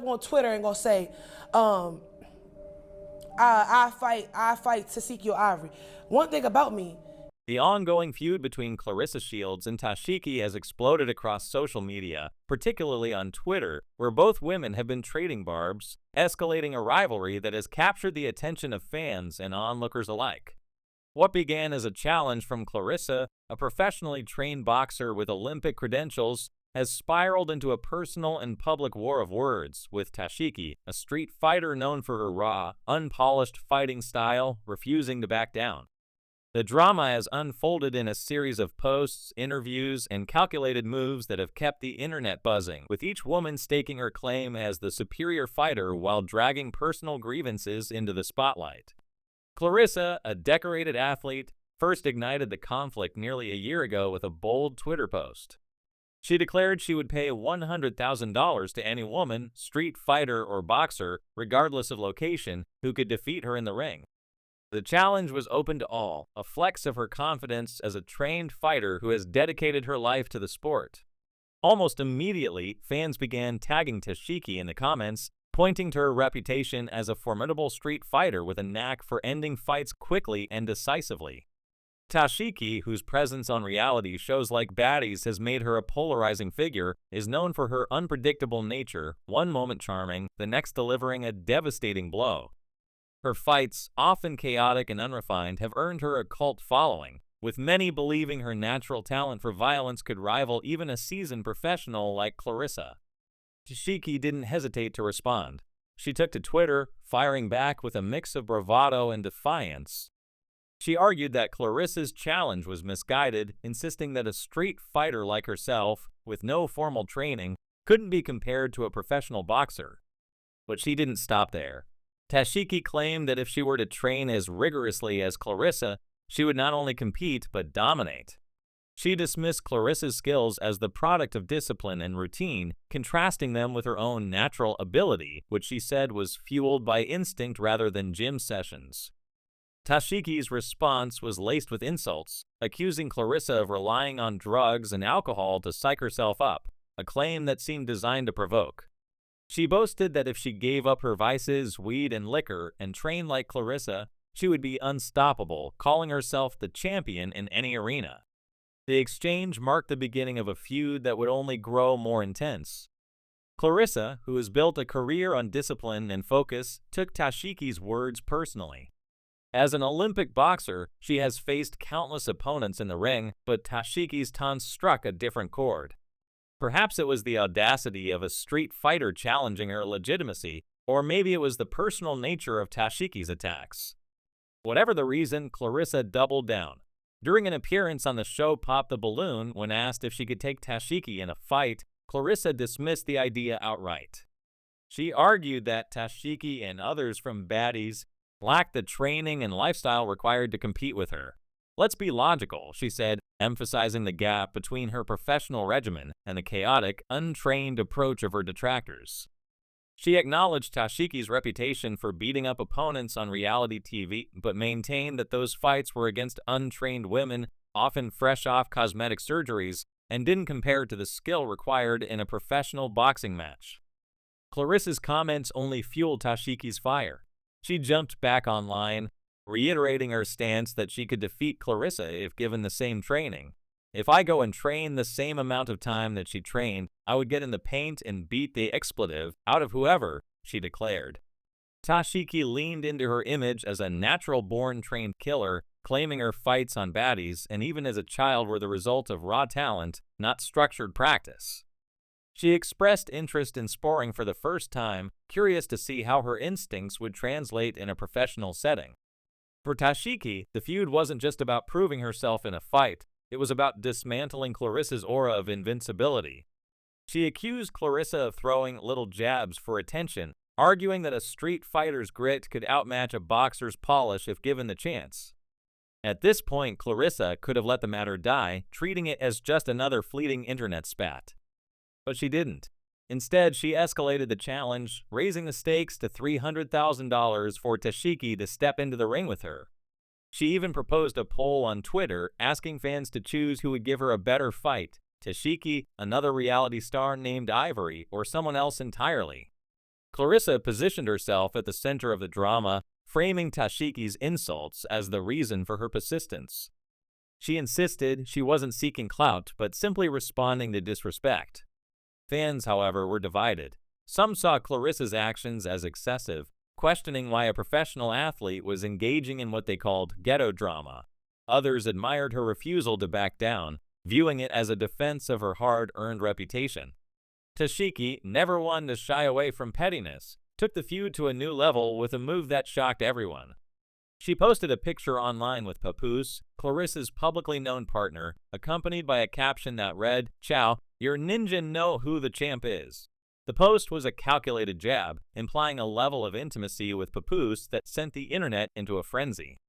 on Twitter and gonna say, um, I fight Tesekhi or Ivory. One thing about me, The ongoing feud between Claressa Shields and Tesekhi has exploded across social media, particularly on Twitter, where both women have been trading barbs, escalating a rivalry that has captured the attention of fans and onlookers alike. What began as a challenge from Claressa, a professionally trained boxer with Olympic credentials, has spiraled into a personal and public war of words, with Tesekhi, a street fighter known for her raw, unpolished fighting style, refusing to back down. The drama has unfolded in a series of posts, interviews, and calculated moves that have kept the internet buzzing, with each woman staking her claim as the superior fighter while dragging personal grievances into the spotlight. Claressa, a decorated athlete, first ignited the conflict nearly a year ago with a bold Twitter post. She declared she would pay $100,000 to any woman, street fighter, or boxer, regardless of location, who could defeat her in the ring. The challenge was open to all, a flex of her confidence as a trained fighter who has dedicated her life to the sport. Almost immediately, fans began tagging Tesekhi in the comments, pointing to her reputation as a formidable street fighter with a knack for ending fights quickly and decisively. Tesekhi, whose presence on reality shows like Baddies has made her a polarizing figure, is known for her unpredictable nature, one moment charming, the next delivering a devastating blow. Her fights, often chaotic and unrefined, have earned her a cult following, with many believing her natural talent for violence could rival even a seasoned professional like Claressa. Tesekhi didn't hesitate to respond. She took to Twitter, firing back with a mix of bravado and defiance. She argued that Claressa's challenge was misguided, insisting that a street fighter like herself, with no formal training, couldn't be compared to a professional boxer. But she didn't stop there. Tesekhi claimed that if she were to train as rigorously as Claressa, she would not only compete but dominate. She dismissed Claressa's skills as the product of discipline and routine, contrasting them with her own natural ability, which she said was fueled by instinct rather than gym sessions. Tesekhi's response was laced with insults, accusing Claressa of relying on drugs and alcohol to psych herself up, a claim that seemed designed to provoke. She boasted that if she gave up her vices, weed, and liquor and trained like Claressa, she would be unstoppable, calling herself the champion in any arena. The exchange marked the beginning of a feud that would only grow more intense. Claressa, who has built a career on discipline and focus, took Tesekhi's words personally. As an Olympic boxer, she has faced countless opponents in the ring, but Tesekhi's taunts struck a different chord. Perhaps it was the audacity of a street fighter challenging her legitimacy, or maybe it was the personal nature of Tesekhi's attacks. Whatever the reason, Claressa doubled down. During an appearance on the show Pop the Balloon, when asked if she could take Tesekhi in a fight, Claressa dismissed the idea outright. She argued that Tesekhi and others from Baddies lacked the training and lifestyle required to compete with her. Let's be logical, she said, emphasizing the gap between her professional regimen and the chaotic, untrained approach of her detractors. She acknowledged Tesekhi's reputation for beating up opponents on reality TV, but maintained that those fights were against untrained women, often fresh off cosmetic surgeries, and didn't compare to the skill required in a professional boxing match. Claressa's comments only fueled Tesekhi's fire. She jumped back online, reiterating her stance that she could defeat Claressa if given the same training. If I go and train the same amount of time that she trained, I would get in the paint and beat the expletive out of whoever, she declared. Tesekhi leaned into her image as a natural-born trained killer, claiming her fights on Baddies and even as a child were the result of raw talent, not structured practice. She expressed interest in sparring for the first time, curious to see how her instincts would translate in a professional setting. For Tesekhi, the feud wasn't just about proving herself in a fight, it was about dismantling Claressa's aura of invincibility. She accused Claressa of throwing little jabs for attention, arguing that a street fighter's grit could outmatch a boxer's polish if given the chance. At this point, Claressa could have let the matter die, treating it as just another fleeting internet spat. But she didn't. Instead, she escalated the challenge, raising the stakes to $300,000 for Tesekhi to step into the ring with her. She even proposed a poll on Twitter asking fans to choose who would give her a better fight, Tesekhi, another reality star named Ivory, or someone else entirely. Claressa positioned herself at the center of the drama, framing Tashiki's insults as the reason for her persistence. She insisted she wasn't seeking clout, but simply responding to disrespect. Fans, however, were divided. Some saw Claressa's actions as excessive, questioning why a professional athlete was engaging in what they called ghetto drama. Others admired her refusal to back down, viewing it as a defense of her hard-earned reputation. Tesekhi, never one to shy away from pettiness, took the feud to a new level with a move that shocked everyone. She posted a picture online with Papoose, Claressa's publicly known partner, accompanied by a caption that read, "Ciao, your ninja know who the champ is." The post was a calculated jab, implying a level of intimacy with Papoose that sent the internet into a frenzy.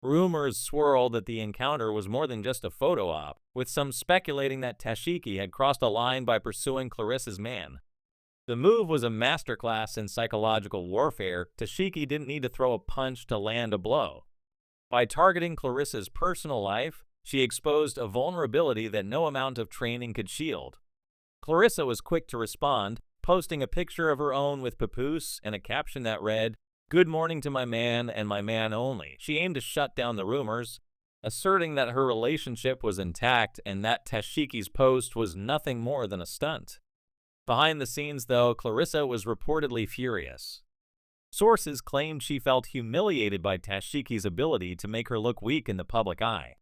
Rumors swirled that the encounter was more than just a photo op, with some speculating that Tesekhi had crossed a line by pursuing Claressa's man. The move was a masterclass in psychological warfare. Tesekhi didn't need to throw a punch to land a blow. By targeting Claressa's personal life, she exposed a vulnerability that no amount of training could shield. Claressa was quick to respond, posting a picture of her own with Papoose and a caption that read, "Good morning to my man and my man only." She aimed to shut down the rumors, asserting that her relationship was intact and that Tesekhi's post was nothing more than a stunt. Behind the scenes, though, Claressa was reportedly furious. Sources claimed she felt humiliated by Tesekhi's ability to make her look weak in the public eye.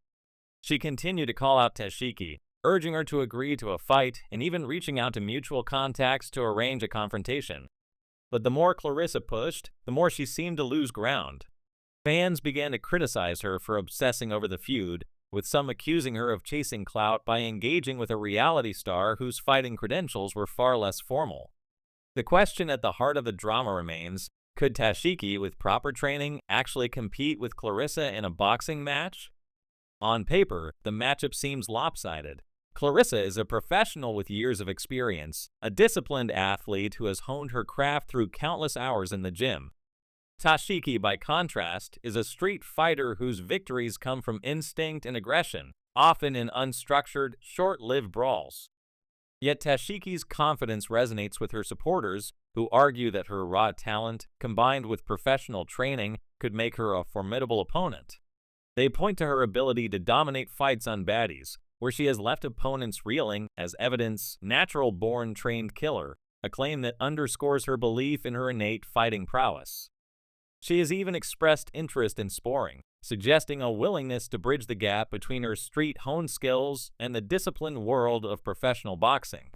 She continued to call out Tesekhi, urging her to agree to a fight and even reaching out to mutual contacts to arrange a confrontation. But the more Claressa pushed, the more she seemed to lose ground. Fans began to criticize her for obsessing over the feud, with some accusing her of chasing clout by engaging with a reality star whose fighting credentials were far less formal. The question at the heart of the drama remains, could Tesekhi, with proper training, actually compete with Claressa in a boxing match? On paper, the matchup seems lopsided. Claressa is a professional with years of experience, a disciplined athlete who has honed her craft through countless hours in the gym. Tesekhi, by contrast, is a street fighter whose victories come from instinct and aggression, often in unstructured, short-lived brawls. Yet Tesekhi's confidence resonates with her supporters, who argue that her raw talent, combined with professional training, could make her a formidable opponent. They point to her ability to dominate fights on baddies, where she has left opponents reeling, as evidence, natural-born trained killer, a claim that underscores her belief in her innate fighting prowess. She has even expressed interest in sparring, suggesting a willingness to bridge the gap between her street-honed skills and the disciplined world of professional boxing.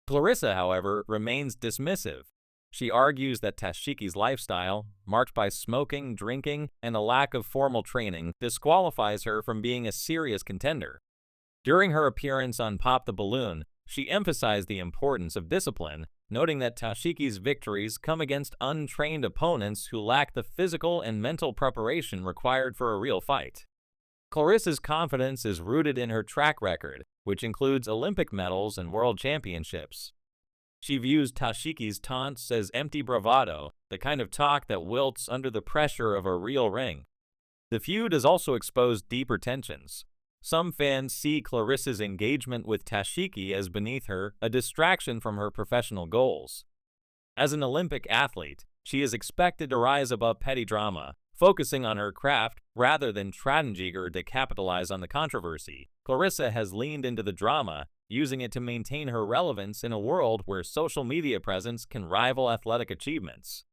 Claressa, however, remains dismissive. She argues that Tesekhi's lifestyle, marked by smoking, drinking, and a lack of formal training, disqualifies her from being a serious contender. During her appearance on Pop the Balloon, she emphasized the importance of discipline, noting that Tesekhi's victories come against untrained opponents who lack the physical and mental preparation required for a real fight. Claressa's confidence is rooted in her track record, which includes Olympic medals and world championships. She views Tesekhi's taunts as empty bravado, the kind of talk that wilts under the pressure of a real ring. The feud has also exposed deeper tensions. Some fans see Claressa's engagement with Tesekhi as beneath her, a distraction from her professional goals. As an Olympic athlete, she is expected to rise above petty drama, focusing on her craft rather than strategy to capitalize on the controversy. Claressa has leaned into the drama, using it to maintain her relevance in a world where social media presence can rival athletic achievements.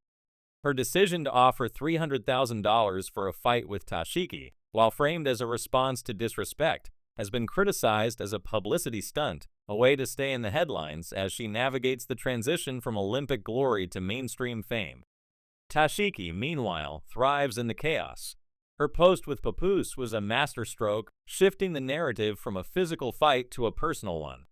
Her decision to offer $300,000 for a fight with Tesekhi, while framed as a response to disrespect, has been criticized as a publicity stunt, a way to stay in the headlines as she navigates the transition from Olympic glory to mainstream fame. Tesekhi, meanwhile, thrives in the chaos. Her post with Papoose was a masterstroke, shifting the narrative from a physical fight to a personal one.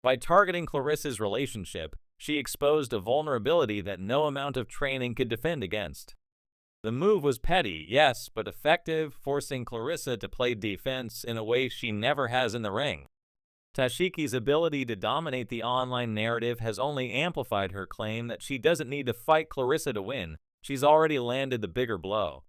By targeting Claressa's relationship, she exposed a vulnerability that no amount of training could defend against. The move was petty, yes, but effective, forcing Claressa to play defense in a way she never has in the ring. Tesekhi's ability to dominate the online narrative has only amplified her claim that she doesn't need to fight Claressa to win. She's already landed the bigger blow.